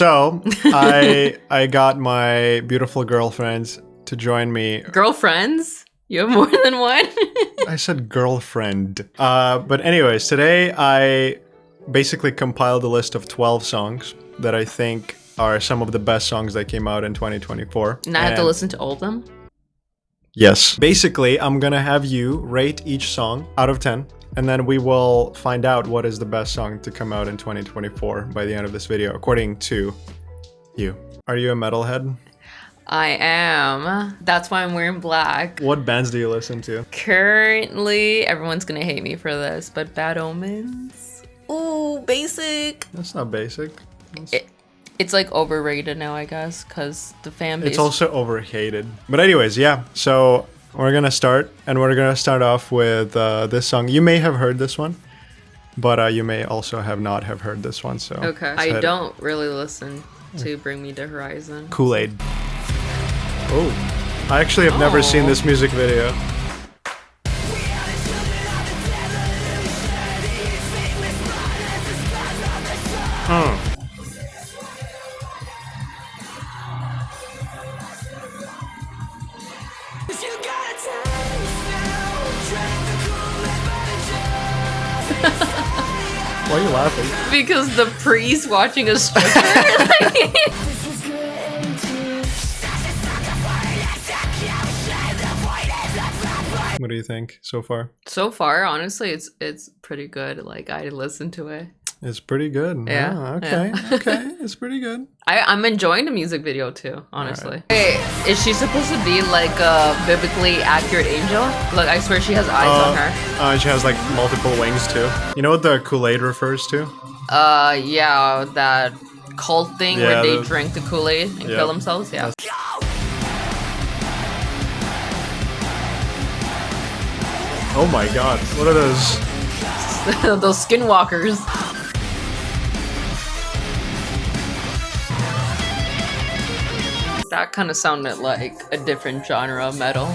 So I got my beautiful girlfriend to join me. Girlfriends? You have more than one? I said girlfriend. But anyways, today I basically compiled a list of 12 songs that I think are some of the best songs that came out in 2024. And I have to listen to all of them? Yes. Basically, I'm gonna have you rate each song out of 10, and then we will find out what is the best song to come out in 2024 by the end of this video, according to you. Are you a metalhead? I am. That's why I'm wearing black. What bands do you listen to? Currently, everyone's gonna hate me for this, but Bad Omens. Ooh, basic. That's not basic. It's like overrated now, I guess, because the fan base. It's also overhated. But anyways, yeah. So we're gonna start, and we're gonna start off with this song. You may have heard this one, but you may also not have heard this one. So okay. I don't really listen to Bring Me the Horizon. Kool-Aid. Oh, I actually have never seen this music video. Why are you laughing? Because the priest watching a stripper. What do you think so far? So far, honestly, it's pretty good. Like, I listen to it. It's pretty good. Yeah. Oh, okay. Yeah. Okay. It's pretty good. I'm enjoying the music video too, honestly. Hey, is she supposed to be like a biblically accurate angel? Look, I swear she has eyes on her. She has like multiple wings too. You know what the Kool-Aid refers to? Yeah, that cult thing where they drink the Kool-Aid and kill themselves. Yeah. Oh my god, what are those? Those skinwalkers. That kind of sounded like a different genre of metal.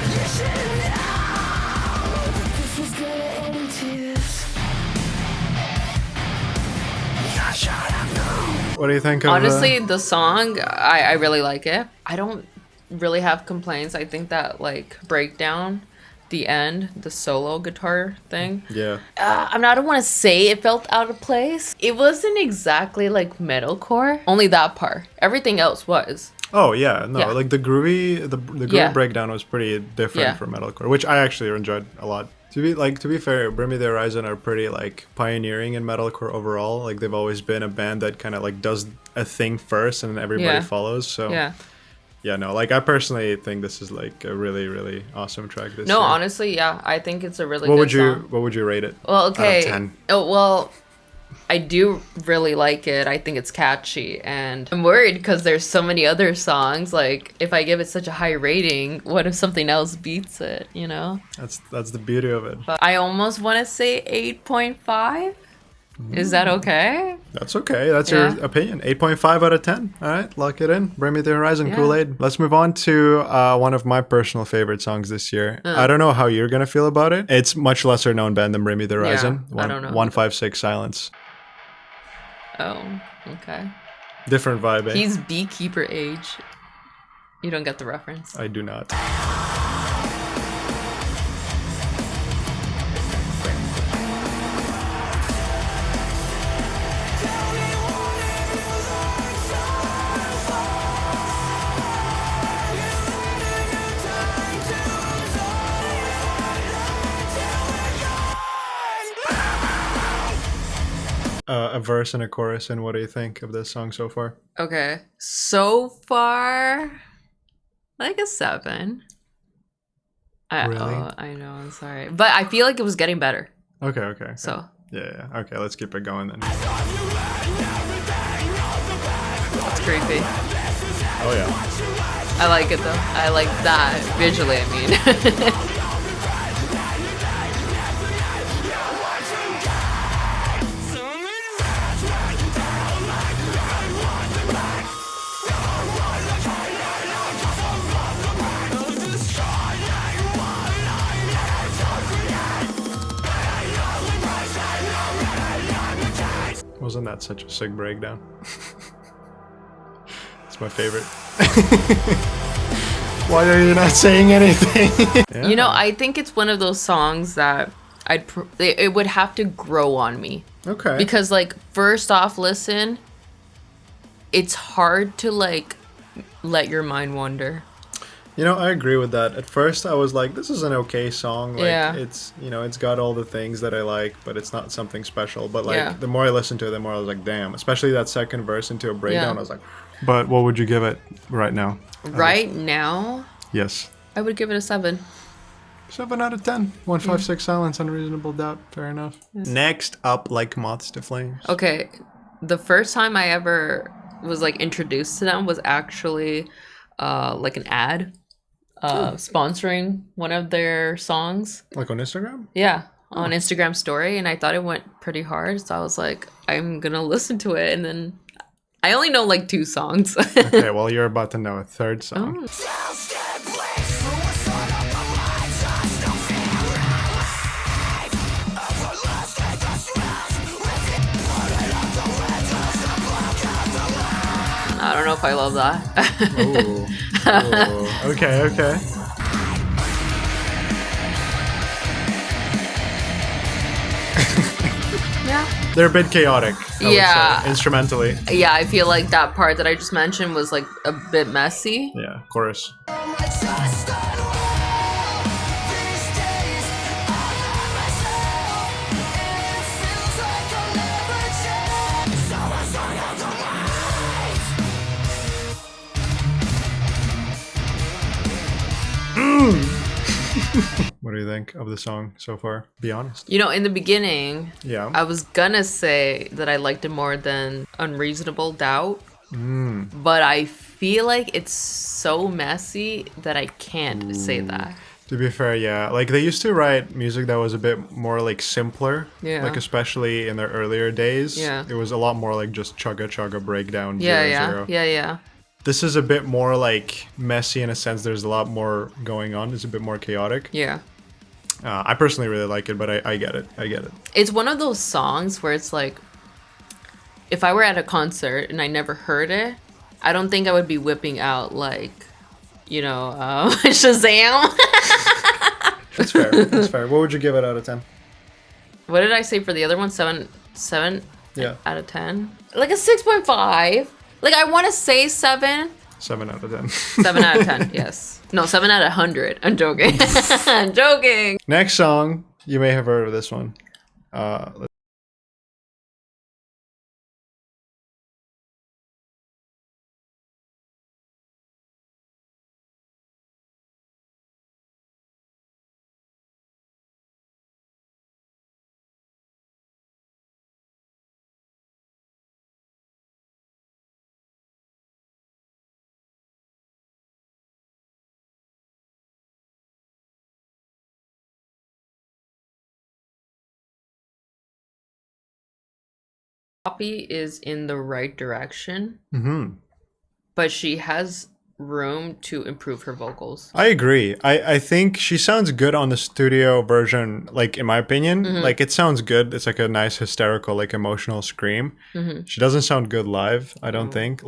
What do you think of honestly, the song, I really like it. I don't really have complaints. I think that like breakdown, the end, the solo guitar thing. Yeah. I don't want to say it felt out of place. It wasn't exactly like metalcore. Only that part. Everything else was. Oh yeah, no, like the groovy breakdown was pretty different for metalcore, which I actually enjoyed a lot. To be fair, Bring Me the Horizon are pretty like pioneering in metalcore overall. Like they've always been a band that kind of like does a thing first and then everybody follows. So yeah, no, like I personally think this is like a really, really awesome track this year. Honestly, yeah, I think it's a really good song. What would you rate it? Well, okay. Out of 10? Oh, well, I do really like it. I think it's catchy, and I'm worried because there's so many other songs. Like, if I give it such a high rating, what if something else beats it, you know? That's the beauty of it. But I almost want to say 8.5. Is that okay? That's okay. That's your opinion. 8.5 out of 10. All right, lock it in. Bring Me the Horizon, Kool-Aid. Let's move on to one of my personal favorite songs this year. I don't know how you're going to feel about it. It's much lesser known band than Bring Me the Horizon. I don't know. 156 Silence. Oh, okay. Different vibe, eh? He's beekeeper age. You don't get the reference. I do not. A verse and a chorus, and what do you think of this song so far? Okay, so far, like a 7. Really? Oh, I know, I'm sorry. But I feel like it was getting better. Okay. So. Yeah. Okay, let's keep it going then. That's creepy. Oh yeah. I like it though. I like that visually, I mean. Wasn't that such a sick breakdown? It's my favorite. Why are you not saying anything? Yeah. You know, I think it's one of those songs that it would have to grow on me. Okay. Because like first off listen, it's hard to like let your mind wander. You know, I agree with that. At first I was like, this is an okay song. Like Yeah. it's, you know, it's got all the things that I like, but it's not something special. But like Yeah. the more I listened to it, the more I was like, damn. Especially that second verse into a breakdown, Yeah. I was like, but what would you give it right now? Right now, Yes. I would give it a 7. 7 out of 10. 156 Silence, Unreasonable Doubt. Fair enough. Next up, Like Moths to Flames. Okay, the first time I ever was like introduced to them was actually like an ad sponsoring one of their songs. Like on Instagram? Yeah, on Instagram story, and I thought it went pretty hard, so I was like, I'm gonna listen to it, and then I only know like 2 songs. Okay, well, you're about to know a third song. I don't know if I love that. Ooh. Ooh. Okay, okay. Yeah. They're a bit chaotic, I would Yeah. say, instrumentally. Yeah, I feel like that part that I just mentioned was like a bit messy. Yeah, chorus. What do you think of the song so far? Be honest. You know, in the beginning, Yeah. I was gonna say that I liked it more than Unreasonable Doubt, but I feel like it's so messy that I can't say that. To be fair, yeah. Like they used to write music that was a bit more like simpler. Yeah. Like especially in their earlier days. Yeah. It was a lot more like just chugga chugga breakdown. Yeah, 0, 0. yeah. This is a bit more like messy in a sense. There's a lot more going on. It's a bit more chaotic. Yeah. I personally really like it, but I get it. I get it. It's one of those songs where it's like, if I were at a concert and I never heard it, I don't think I would be whipping out like, you know, Shazam. That's fair. That's fair. What would you give it out of 10? What did I say for the other one? 7 Yeah. out of 10? Like a 6.5. Like I want to say 7. 7 out of 10. 7 out of 10, yes. No, 7 out of 100. I'm joking. I'm joking. Next song, you may have heard of this one. Poppy is in the right direction, Mm-hmm. but she has room to improve her vocals. I agree. I think she sounds good on the studio version, like in my opinion. Like it sounds good. It's like a nice hysterical, like emotional scream. She doesn't sound good live, I don't think.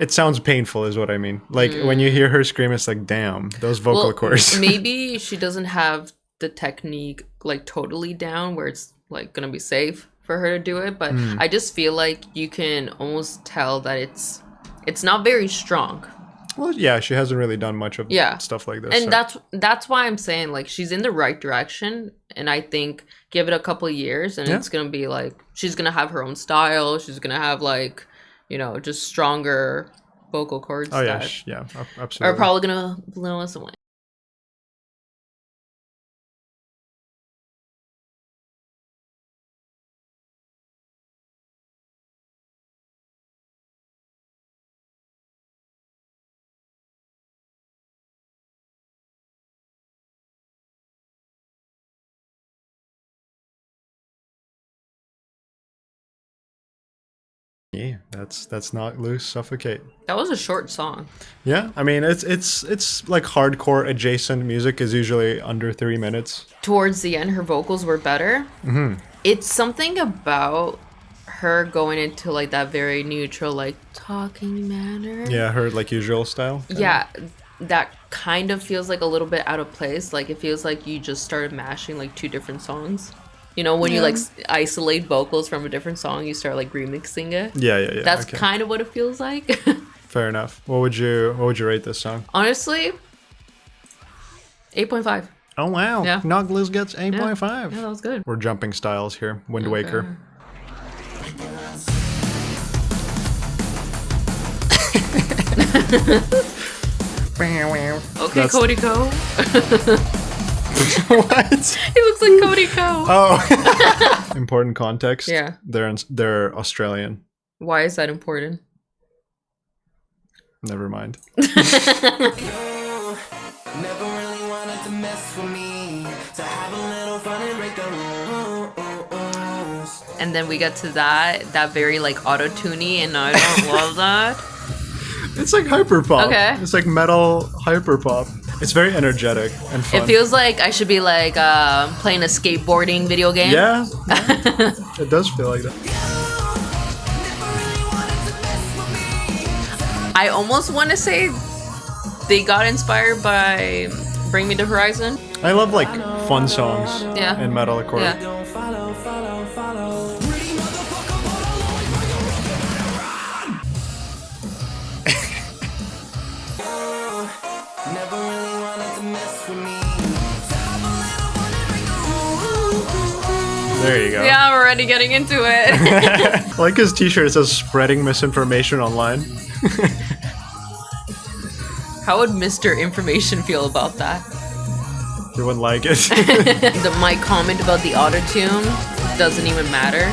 It sounds painful is what I mean. Like when you hear her scream, it's like, damn, those vocal cords. Maybe she doesn't have the technique like totally down where it's like gonna be safe for her to do it, but I just feel like you can almost tell that it's not very strong. Well, yeah, she hasn't really done much of stuff like this. And that's why I'm saying like she's in the right direction, and I think give it a couple of years and it's gonna be like she's gonna have her own style. She's gonna have like, you know, just stronger vocal cords. Oh yeah, yeah, absolutely. Are probably gonna blow us away. Yeah, that's not loose. Suffocate. That was a short song. Yeah, I mean it's like hardcore adjacent music is usually under 3 minutes. Towards the end, her vocals were better. It's something about her going into like that very neutral, like talking manner. Yeah, her like usual style. Yeah, that kind of feels like a little bit out of place. Like it feels like you just started mashing like two different songs. You know, when you like isolate vocals from a different song, you start like remixing it. Yeah. That's kind of what it feels like. Fair enough. What would you rate this song? Honestly, 8.5. Oh wow. Yeah. Knockliz gets 8.5. Yeah, that was good. We're jumping styles here. Wind Waker. Okay, that's... Cody Co. What? He looks like Cody Co. Oh. Important context. Yeah. They're Australian. Why is that important? Never mind. Never really wanted to mess with me, to have a little fun and break the rules. And then we get to that very like auto-tuney, and I don't love that. It's like hyperpop. Okay. It's like metal hyperpop. It's very energetic and fun. It feels like I should be like playing a skateboarding video game. Yeah. It does feel like that. I almost want to say they got inspired by Bring Me the Horizon. I love like fun songs in metalcore. Yeah. There you go. Yeah, we're already getting into it. I like his t-shirt. It says spreading misinformation online. How would Mr. Information feel about that? He wouldn't like it. My comment about the autotune doesn't even matter.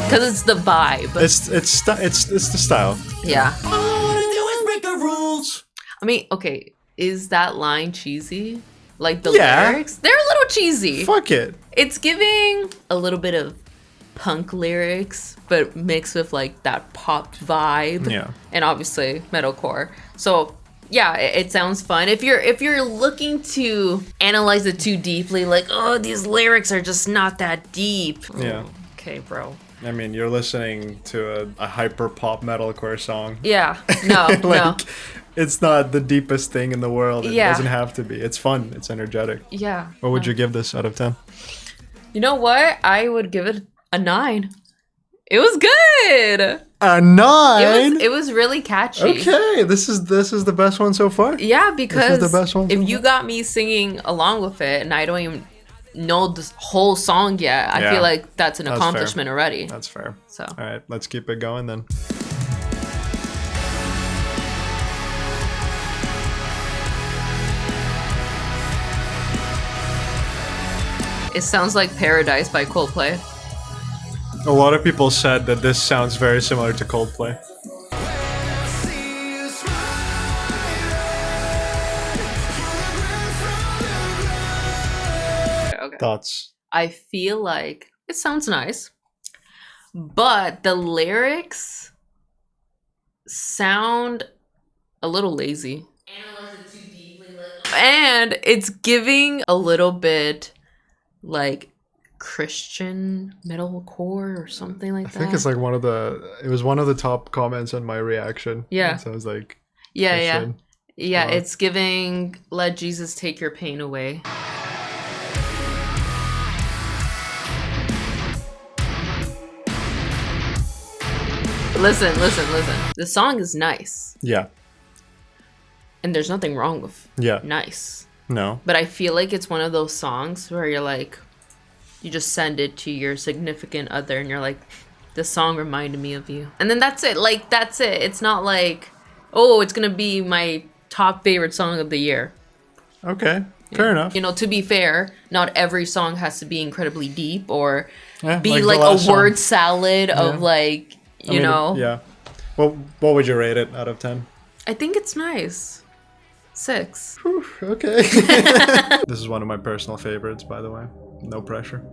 Because it's the vibe. It's the style. Yeah. All I wanna do is break the rules. I mean, okay, is that line cheesy? Like the lyrics? They're a little cheesy. Fuck it. It's giving a little bit of punk lyrics, but mixed with like that pop vibe. Yeah. And obviously metalcore. So yeah, it sounds fun. If you're looking to analyze it too deeply, like, oh, these lyrics are just not that deep. Yeah. Okay, bro. I mean, you're listening to a hyper pop metalcore song. Yeah. No, like, no. It's not the deepest thing in the world. It Yeah. doesn't have to be. It's fun. It's energetic. Yeah. What would you give this out of 10? You know what? I would give it a 9. It was good. A 9? It was really catchy. Okay, this is the best one so far. Yeah, because the best one so if you far? got me singing along with it and I don't even know this whole song yet, I Yeah. feel like that's an That's accomplishment fair. already. That's fair. So All right, let's keep it going then. it sounds like Paradise by Coldplay. A lot of people said that this sounds very similar to Coldplay. Okay. Thoughts? I feel like it sounds nice, but the lyrics sound a little lazy. And it's giving a little bit like Christian metalcore or something like that. I think it's like it was one of the top comments on my reaction. Yeah. So I was like, Yeah. Christian. Yeah, it's giving let Jesus take your pain away. Listen. The song is nice. Yeah. And there's nothing wrong with Yeah. nice. No. But I feel like it's one of those songs where you're like, you just send it to your significant other and you're like, this song reminded me of you. And then that's it. Like, that's it. It's not like, oh, it's going to be my top favorite song of the year. Okay. Fair enough. You know, to be fair, not every song has to be incredibly deep or Yeah, be like the like last a word song. salad of like, I mean, know. Yeah. Well, what would you rate it out of 10? I think it's nice. 6. Whew, okay. This is one of my personal favorites, by the way. No pressure.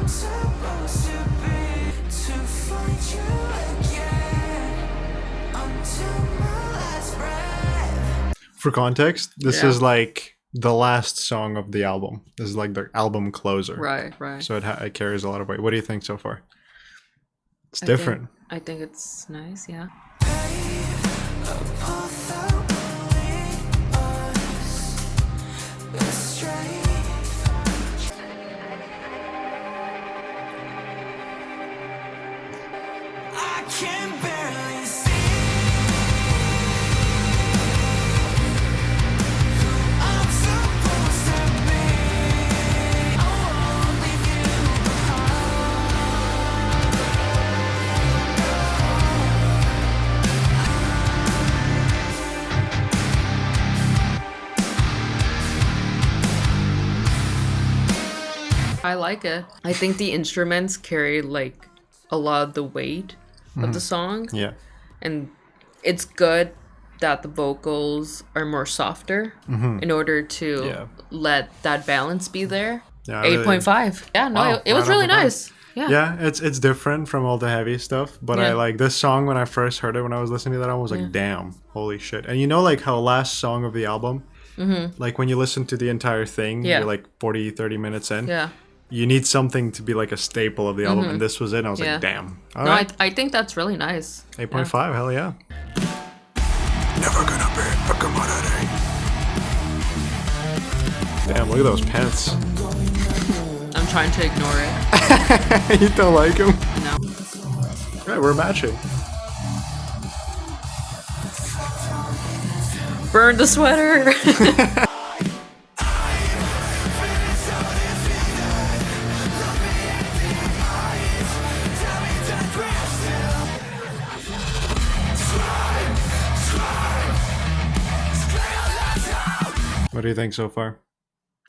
Supposed to be to find For context, this is like the last song of the album. This is like the album closer. Right, right. So it carries a lot of weight. What do you think so far? It's different. I think it's nice, yeah. I like it. I think the instruments carry like a lot of the weight of the song. Yeah. And it's good that the vocals are more softer in order to let that balance be there. Yeah, 8.5. Yeah, no, Wow, it was right really off the bat. nice. Yeah. Yeah, it's different from all the heavy stuff, but I like this song when I first heard it when I was listening to that album. I was like, damn, holy shit. And you know, like how last song of the album, like when you listen to the entire thing, you're like 40-30 minutes in. Yeah. You need something to be like a staple of the album, and this was it. And I was like, damn. All no, right. I think that's really nice. 8.5, hell yeah. Never gonna be a commodity. Damn, look at those pants. I'm trying to ignore it. You don't like them? No. Right, we're matching. Burn the sweater. What do you think so far?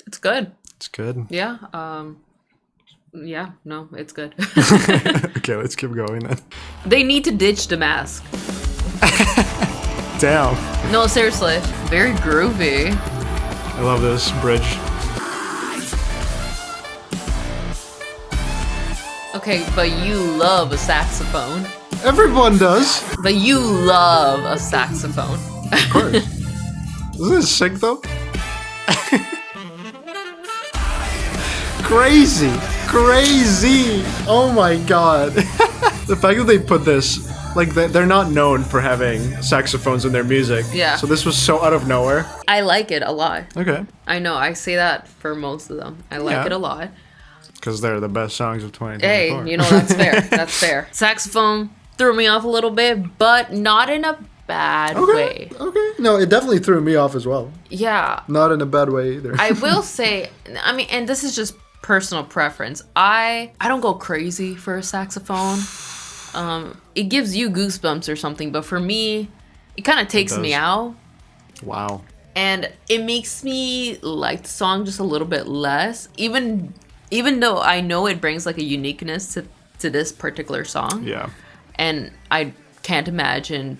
It's good. It's good. Yeah. Yeah. No, it's good. Okay, let's keep going then. They need to ditch the mask. Damn. No, seriously. Very groovy. I love this bridge. Okay, but you love a saxophone. Everyone does. But you love a saxophone. Of course. Isn't this sick though? Crazy. Crazy. Oh my god. The fact that they put this, like they're not known for having saxophones in their music. Yeah. So this was so out of nowhere. I like it a lot. Okay. I know, I say that for most of them. I like it a lot. Because they're the best songs of 2024. Hey, you know, that's fair. That's fair. Saxophone threw me off a little bit, but not in a bad way. Okay. No, it definitely threw me off as well. Yeah. Not in a bad way either. I will say, I mean, and this is just personal preference. I don't go crazy for a saxophone. It gives you goosebumps or something, but for me, it kind of takes me out. Wow. And it makes me like the song just a little bit less, even though I know it brings like a uniqueness to this particular song. Yeah. And I can't imagine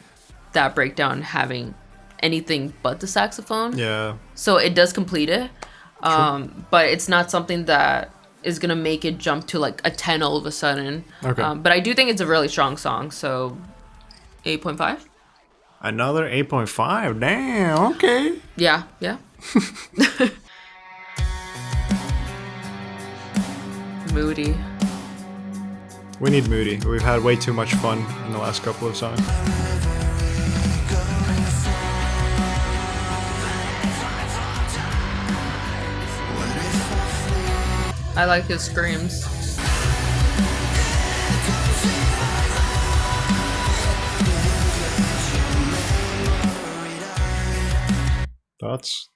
that breakdown having anything but the saxophone. Yeah. So it does complete it. But it's not something that is going to make it jump to like a 10 all of a sudden. Okay. But I do think it's a really strong song. So 8.5. Another 8.5. Damn. Okay. Yeah. Yeah. Moody. We need moody. We've had way too much fun in the last couple of songs. I like his screams. Thoughts?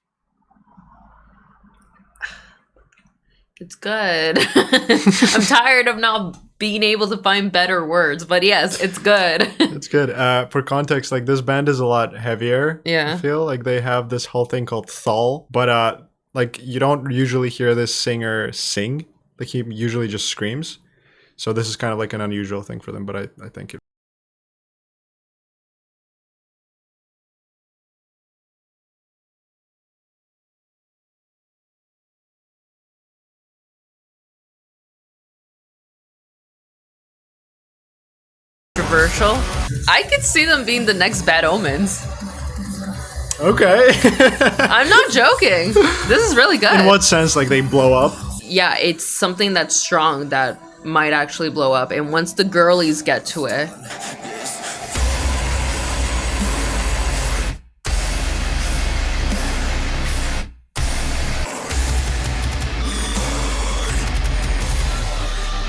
It's good. I'm tired of not being able to find better words, but yes, it's good. It's good. For context, like this band is a lot heavier. Yeah. I feel like they have this whole thing called thal, but like you don't usually hear this singer sing. Like he usually just screams. So this is kind of like an unusual thing for them, but I think it. Controversial. I could see them being the next Bad Omens. Okay. I'm not joking. This is really good. In what sense? Like they blow up? Yeah, it's something that's strong that might actually blow up. And once the girlies get to it,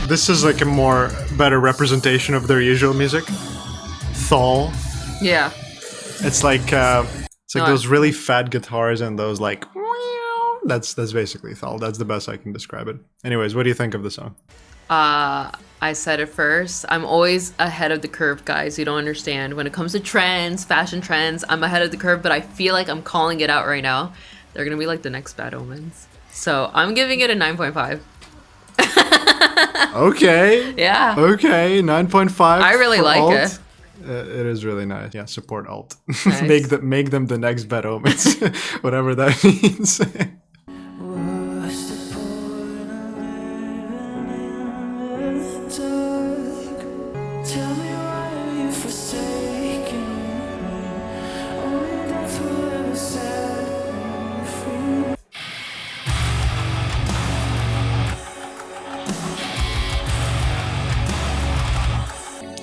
this is like a more better representation of their usual music. Thal. yeah. It's like those really fat guitars and those like that's basically Thal. That's the best I can describe it. Anyways, what do you think of the song? I said it first. I'm always ahead of the curve, guys. You don't understand. When it comes to trends, fashion trends, I'm ahead of the curve, but I feel like I'm calling it out right now. They're gonna be like the next Bad Omens. So I'm giving it a 9.5. Okay. Yeah. Okay, 9.5. I really like Allt. it. It is really nice. Yeah, support Allt. Nice. make them the next Bad Omens, whatever that means. Tell me why are you forsaken me? Only death will ever set me free.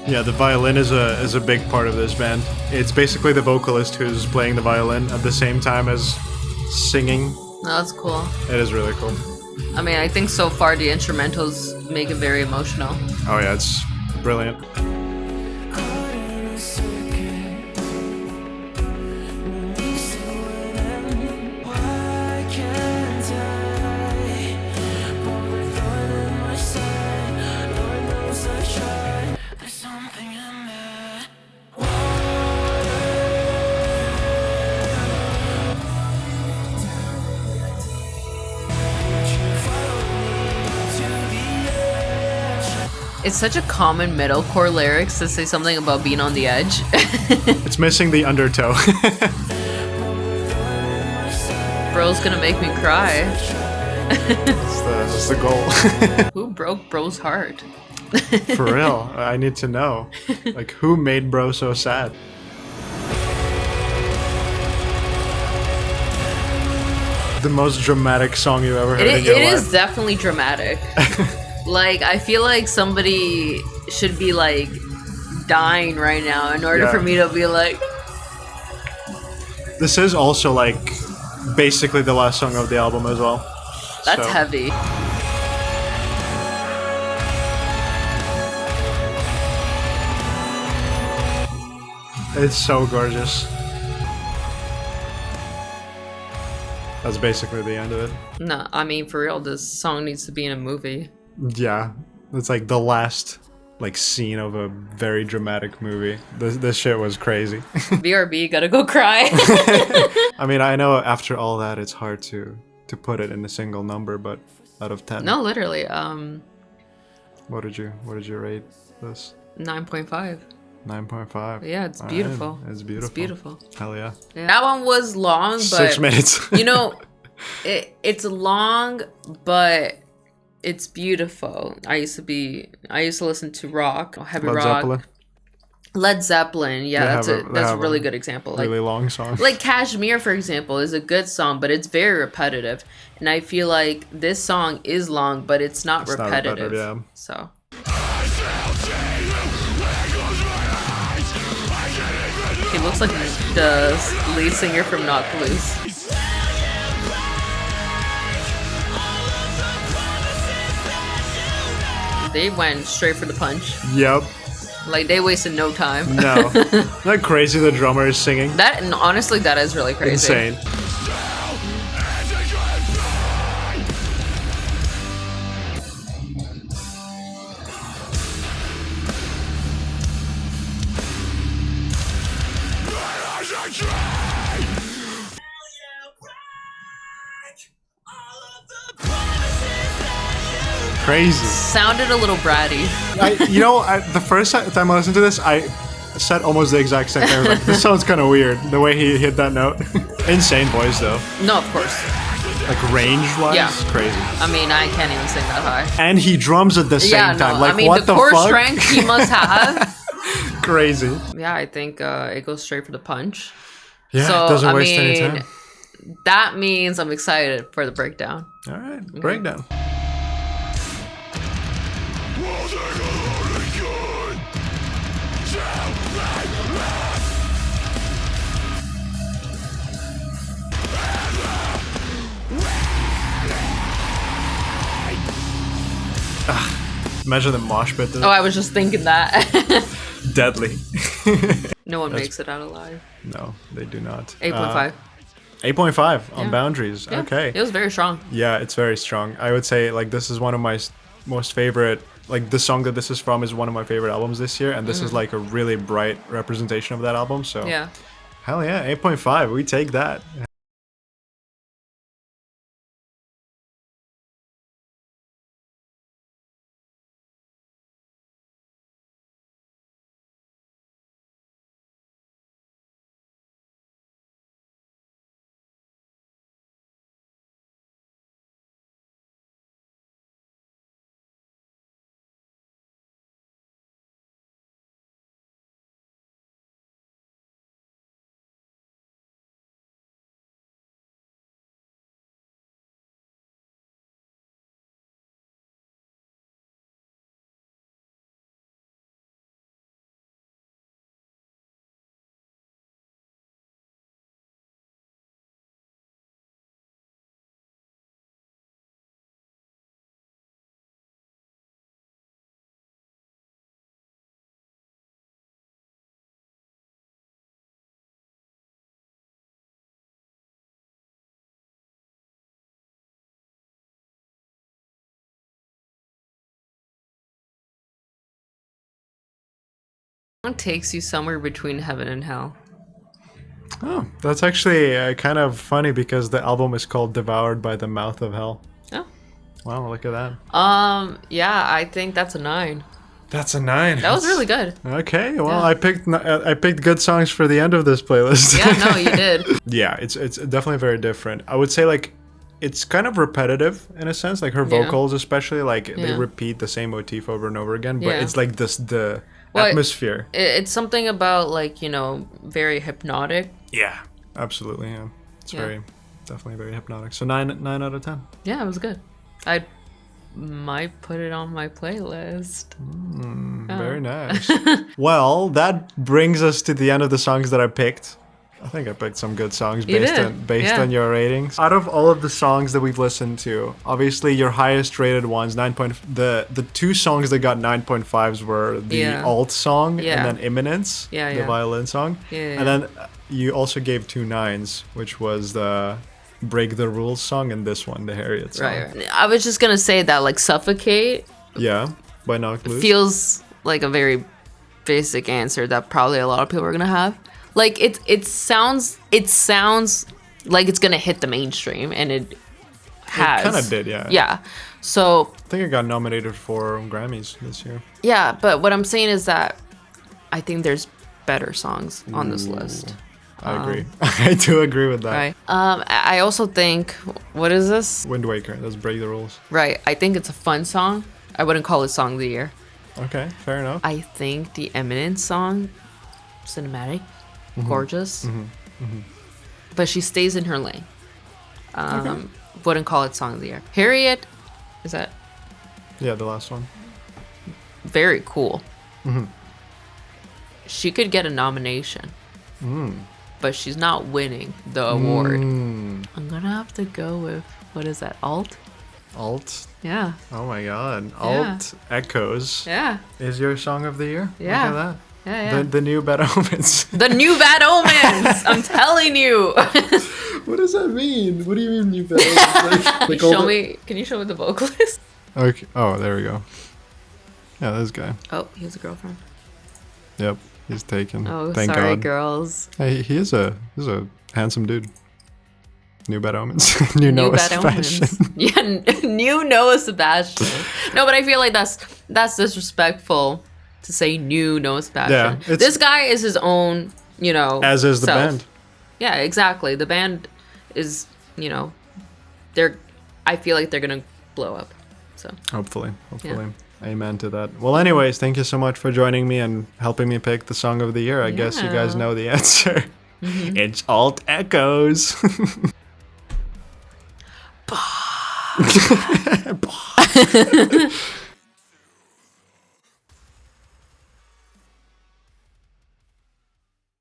Yeah, the violin is a big part of this band. It's basically the vocalist who's playing the violin at the same time as singing. No, that's cool. It is really cool. I mean, I think so far the instrumentals make it very emotional. Oh yeah, it's brilliant. Caught in a circuit, release the wind. Why can't I? But with thorn in my side, Lord knows I tried. There's something in there. It's such a common metalcore lyrics to say something about being on the edge. It's missing the undertow. Bro's gonna make me cry. That's the goal. Who broke Bro's heart? For real, I need to know. Like, who made Bro so sad? The most dramatic song you've ever heard in your It life. is definitely dramatic. Like, I feel like somebody should be like dying right now in order Yeah. for me to be like, This is also like basically the last song of the album as well. that's So, heavy. It's so gorgeous. That's basically the end of it. No, I mean, for real, this song needs to be in a movie. Yeah, it's like the last like scene of a very dramatic movie. This shit was crazy. BRB, gotta go cry. I mean, I know after all that, it's hard to put it in a single number, but out of 10, No, literally, what did you rate this? 9.5. 9.5. Yeah, it's All beautiful. right, it's beautiful. It's beautiful. Hell yeah. Yeah. That one was long, but 6 minutes. you know, it's long, but it's beautiful. I used to listen to rock, heavy Led rock. Zeppelin. Led Zeppelin, yeah, They that's a have really good example. Like, Really long song. like Kashmir, for example, is a good song, but it's very repetitive. And I feel like this song is long, but it's not It's not repetitive. repetitive, yeah. So he looks like the lead singer from Knock Loose. They went straight for the punch. Yep. Like, they wasted no time. No. Isn't that crazy the drummer is singing? That, and honestly, that is really crazy. Insane. Crazy. Sounded a little bratty. The first time I listened to this, I said almost the exact same thing. I was like, this sounds kind of weird, the way he hit that note. Insane voice, though. No, of course. Like, range-wise, Yeah. crazy. I mean, I can't even sing that high. And he drums at the same Yeah, time. no. Like, I mean, what the the core fuck? strength he must have. Crazy. Yeah, I think it goes straight for the punch. Yeah, So, it doesn't waste any time. That means I'm excited for the breakdown. All right, breakdown. Imagine the mosh pit. Oh, I was just thinking that. Deadly. No one makes it out alive. No, they do not. 8.5. 8.5 on Boundaries. Yeah. Okay. It was very strong. Yeah, it's very strong. I would say like this is one of my most favorite. Like the song that this is from is one of my favorite albums this year, and this is like a really bright representation of that album. So Yeah. hell yeah, 8.5. We take that. It takes you somewhere between heaven and hell. Oh, that's actually kind of funny because the album is called "Devoured by the Mouth of Hell." Oh. Wow, look at that. Yeah, I think that's a 9. That's a 9. That was really good. Okay, well, Yeah. I picked good songs for the end of this playlist. Yeah, no, you did. Yeah, it's definitely very different. I would say like it's kind of repetitive in a sense, like her vocals especially, like they Yeah. repeat the same motif over and over again, but Yeah. it's like the Well, atmosphere. It's something about, like, you know, very hypnotic. Yeah, absolutely. Yeah, it's Yeah. definitely very hypnotic. So 9 out of 10. Yeah, it was good. I might put it on my playlist. Very nice. Well, that brings us to the end of the songs that I picked. I think I picked some good songs You based did, on your ratings. Out of all of the songs that we've listened to, obviously your highest rated ones, the two songs that got 9.5s were the Allt song Yeah. and then Imminence, the violin song. Yeah. And then you also gave 2 9s, which was the Break the Rules song and this one, the Harriet song. Right. I was just gonna say that, like, Suffocate Yeah, by Knocked Loose. feels like a very basic answer that probably a lot of people are gonna have. Like, it sounds like it's gonna hit the mainstream, and it has. It kind of did, yeah. Yeah. So I think it got nominated for Grammys this year. yeah, but what I'm saying is that I think there's better songs on this list. I agree. I do agree with that. Right. I also think, what is this? Wind Waker, that's Break the Rules. Right. I think it's a fun song. I wouldn't call it song of the year. Okay, fair enough. I think the Imminence song, cinematic, gorgeous, but she stays in her lane. Wouldn't call it song of the year. Harriet, is that Yeah, the last one. very cool. She could get a nomination, but she's not winning the award. I'm gonna have to go with, what is that, Allt? Allt. Yeah. Oh my god. Yeah. Allt Echoes Yeah. is your song of the year? Yeah. Look at that. Yeah. The new Bad Omens. The new Bad Omens! I'm telling you! What does that mean? What do you mean new Bad Omens? Like all the- Can you show me the vocalist? Okay. Oh, there we go. Yeah, this guy. Oh, he has a girlfriend. Yep. He's taken. Oh, Thank sorry, God. girls. Hey, he's a handsome dude. New Bad Omens. New Noah Bad Sebastian. Omens. Yeah, new Noah Sebastian. No, but I feel like that's disrespectful to say new Noah Sebastian. Yeah, This guy is his own, As is the self. band. Yeah, exactly. The band is, I feel like they're gonna blow up. So Hopefully. Amen to that. Well, anyways, thank you so much for joining me and helping me pick the song of the year. I guess you guys Yeah. know the answer. It's Allt Echoes.